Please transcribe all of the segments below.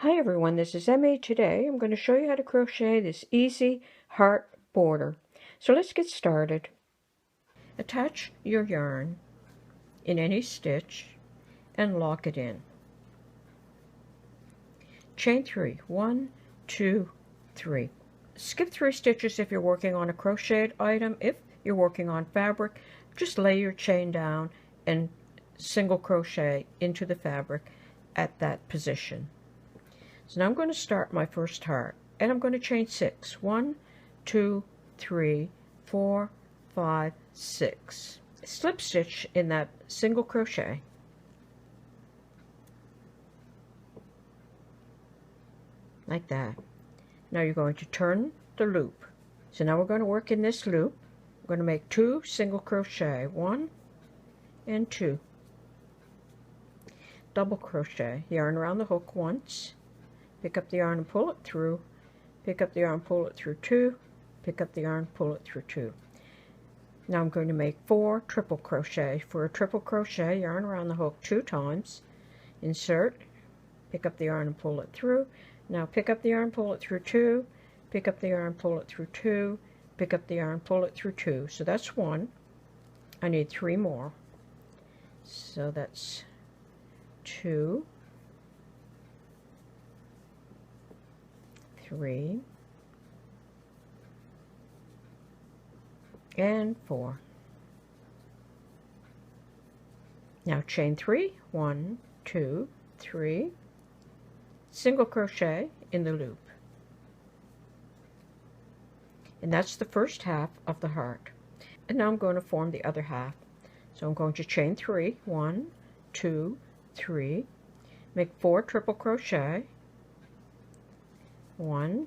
Hi everyone, this is Emmy. Today I'm going to show you how to crochet this easy heart border. So let's get started. Attach your yarn in any stitch and lock it in. Chain 3, 1, 2, 3. Skip 3 stitches if you're working on a crocheted item. If you're working on fabric, just lay your chain down and single crochet into the fabric at that position. So now I'm going to start my first heart, and I'm going to chain 6. 1, 2, 3, 4, 5, 6. Slip stitch in that single crochet. Like that. Now you're going to turn the loop. So now we're going to work in this loop. We're going to make 2 single crochet, 1 and 2. Double crochet, yarn around the hook once. Pick up the yarn and pull it through, pick up the yarn, pull it through 2, pick up the yarn, pull it through 2. Now I'm going to make 4 triple crochet. For a triple crochet, yarn around the hook 2 times, insert, pick up the yarn and pull it through. Now pick up the yarn, pull it through 2, pick up the yarn, pull it through 2, pick up the yarn, pull it through 2. So that's 1. I need 3 more. So that's 2, 3, and 4. Now chain 3, 1, 2, 3, single crochet in the loop. And that's the first half of the heart. And now I'm going to form the other half. So I'm going to chain 3, 1, 2, 3, make 4 triple crochet, 1,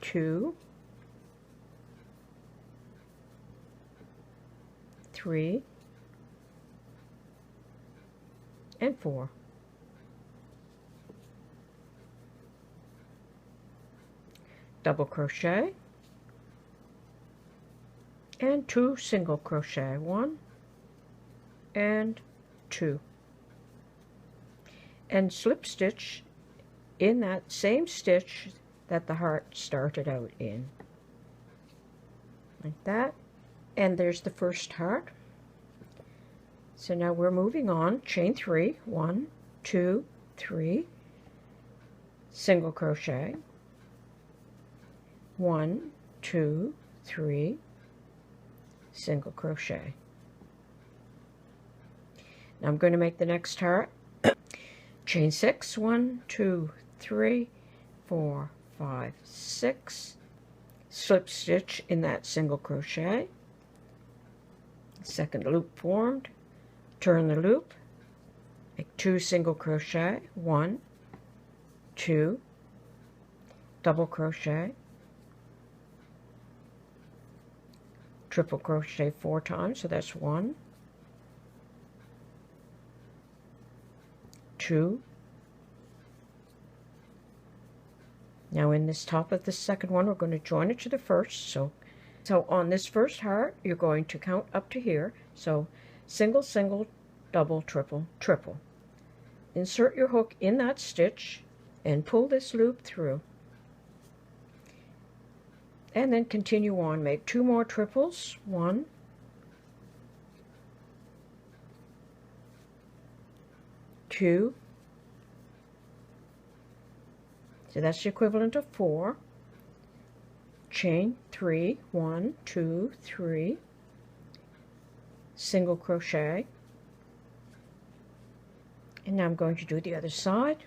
2, 3, and 4. Double crochet and 2 single crochet, 1 and 2. And slip stitch in that same stitch that the heart started out in. Like that. And there's the first heart. So now we're moving on. Chain 3, 1, 2, 3, single crochet, 1, 2, 3, single crochet. Now I'm going to make the next heart. Chain 6, 1, 2, 3, 4, 5, 6. Slip stitch in that single crochet. Second loop formed. Turn the loop. Make 2 single crochet, 1, 2, double crochet, triple crochet 4 times, so that's 1, 2. Now in this top of the second one, we're going to join it to the first. So on this first heart, you're going to count up to here. So single, single, double, triple, triple. Insert your hook in that stitch and pull this loop through. And then continue on. Make 2 more triples. 1, 2. So that's the equivalent of 4. Chain 3, 1, 2, 3, single crochet. And now I'm going to do the other side.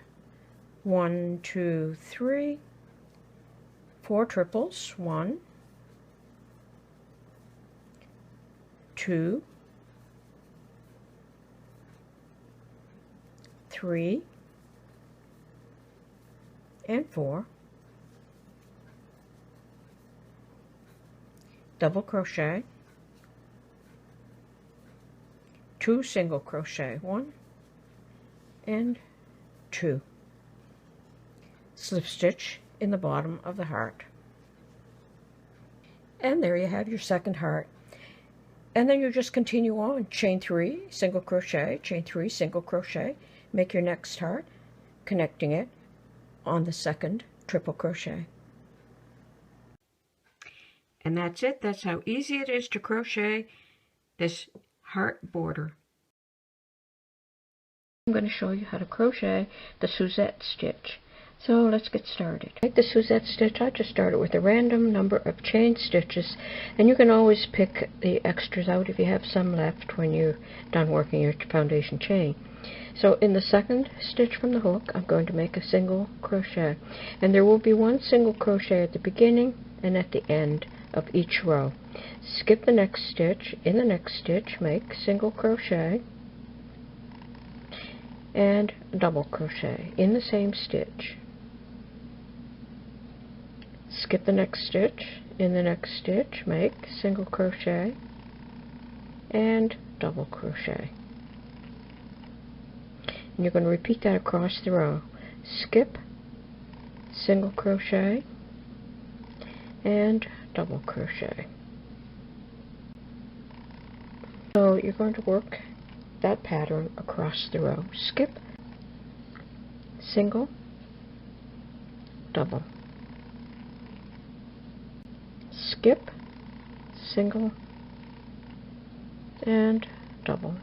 1, 2, 3, 4 triples. 1, 2, 3, and 4. Double crochet, 2 single crochet, 1 and 2. Slip stitch in the bottom of the heart. And there you have your second heart. And then you just continue on, chain 3, single crochet, chain 3, single crochet, make your next heart, connecting it on the second triple crochet. And that's it. That's how easy it is to crochet this heart border. I'm going to show you how to crochet the Suzette stitch. So let's get started. To make the Suzette stitch, I just started with a random number of chain stitches, and you can always pick the extras out if you have some left when you're done working your foundation chain. So in the second stitch from the hook, I'm going to make a single crochet, and there will be one single crochet at the beginning and at the end of each row. Skip the next stitch. In the next stitch, make single crochet and double crochet in the same stitch. Skip the next stitch. In the next stitch, make single crochet and double crochet. And you're going to repeat that across the row. Skip, single crochet, and double crochet. So you're going to work that pattern across the row. Skip, single, double. Skip, single, and double.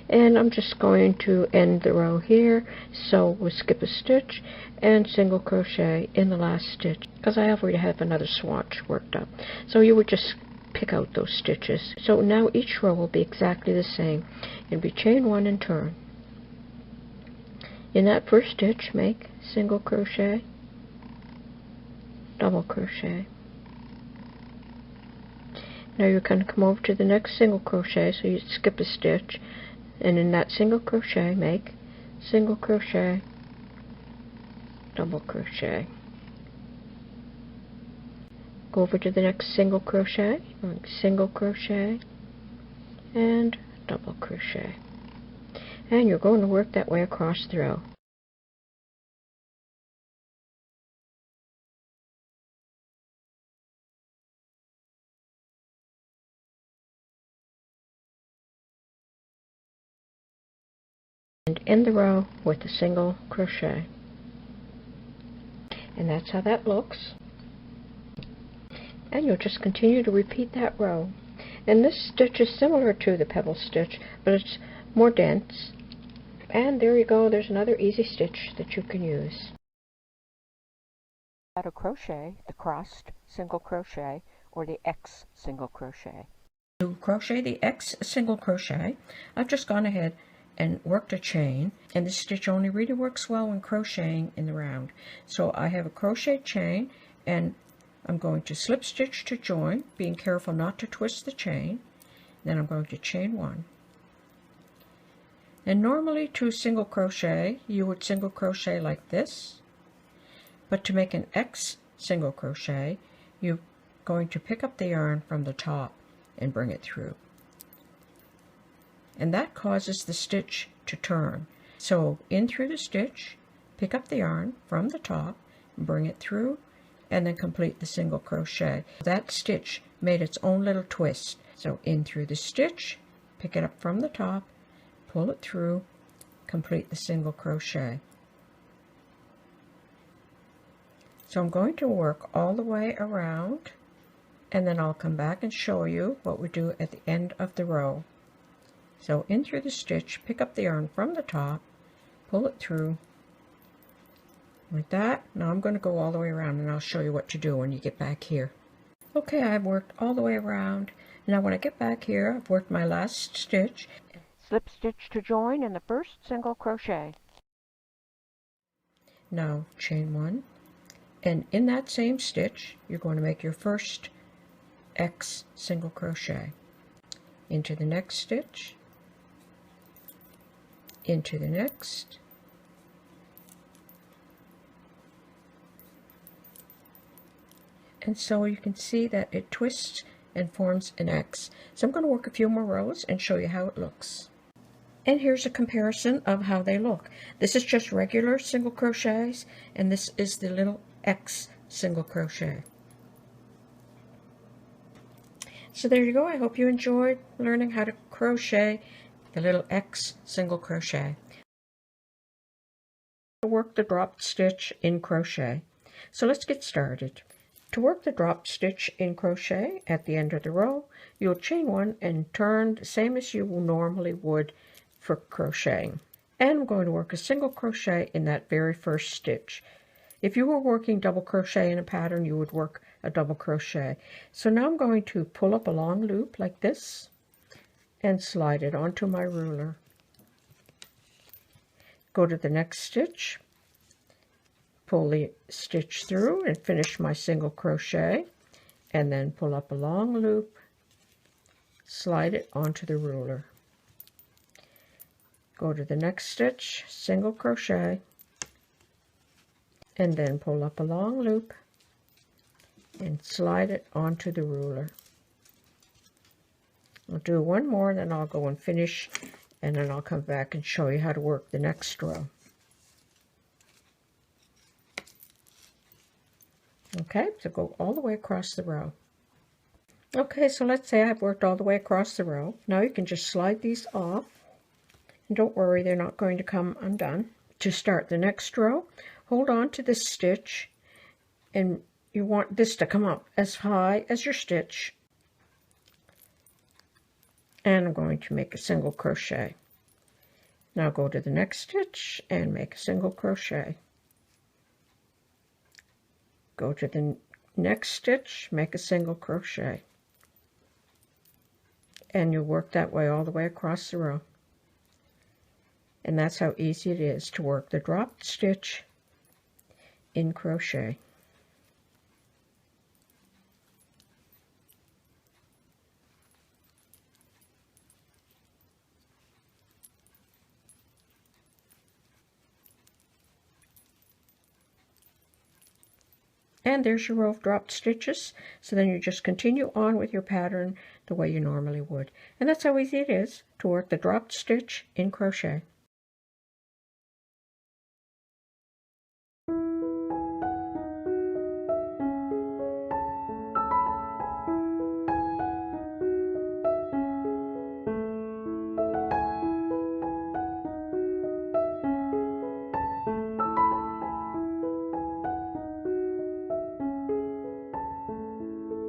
And I'm just going to end the row here, so we'll skip a stitch and single crochet in the last stitch, because I already have another swatch worked up. So you would just pick out those stitches. So now each row will be exactly the same. It'll be chain 1 and turn. In that first stitch, make single crochet, double crochet. Now you're going to come over to the next single crochet, so you skip a stitch, and in that single crochet, make single crochet, double crochet. Go over to the next single crochet, single crochet, and double crochet. And you're going to work that way across the row. And end the row with a single crochet. And that's how that looks. And you'll just continue to repeat that row. And this stitch is similar to the pebble stitch, but it's more dense. And there you go, there's another easy stitch that you can use. How to crochet the crossed single crochet or the X single crochet. To crochet the X single crochet, I've just gone ahead and worked a chain, and this stitch only really works well when crocheting in the round. So I have a crochet chain, and I'm going to slip stitch to join, being careful not to twist the chain. Then I'm going to chain 1. And normally to single crochet, you would single crochet like this, but to make an X single crochet, you're going to pick up the yarn from the top and bring it through. And that causes the stitch to turn. So in through the stitch, pick up the yarn from the top, bring it through, and then complete the single crochet. That stitch made its own little twist. So in through the stitch, pick it up from the top, pull it through, complete the single crochet. So I'm going to work all the way around, and then I'll come back and show you what we do at the end of the row. So in through the stitch, pick up the yarn from the top, pull it through like that. Now I'm going to go all the way around, and I'll show you what to do when you get back here. Okay, I've worked all the way around. Now when I get back here, I've worked my last stitch. Slip stitch to join in the first single crochet. Now chain 1, and in that same stitch, you're going to make your first X single crochet. Into the next stitch, into the next, and so you can see that it twists and forms an X. So I'm going to work a few more rows and show you how it looks. And here's a comparison of how they look. This is just regular single crochets, and this is the little X single crochet. So there you go. I hope you enjoyed learning how to crochet the little X single crochet. To work the drop stitch in crochet. So let's get started. To work the drop stitch in crochet at the end of the row, you'll chain one and turn the same as you normally would for crocheting. And I'm going to work a single crochet in that very first stitch. If you were working double crochet in a pattern, you would work a double crochet. So now I'm going to pull up a long loop like this and slide it onto my ruler. Go to the next stitch, pull the stitch through and finish my single crochet, and then pull up a long loop, slide it onto the ruler. Go to the next stitch, single crochet, and then pull up a long loop and slide it onto the ruler. I'll do one more, then I'll go and finish, and then I'll come back and show you how to work the next row. Okay, so go all the way across the row. Okay, so let's say I've worked all the way across the row. Now you can just slide these off, and don't worry, they're not going to come undone. To start the next row, hold on to this stitch, and you want this to come up as high as your stitch. And I'm going to make a single crochet. Now go to the next stitch and make a single crochet. Go to the next stitch, make a single crochet. And you'll work that way all the way across the row. And that's how easy it is to work the drop stitch in crochet. And there's your row of drop stitches. So then you just continue on with your pattern the way you normally would. And that's how easy it is to work the drop stitch in crochet.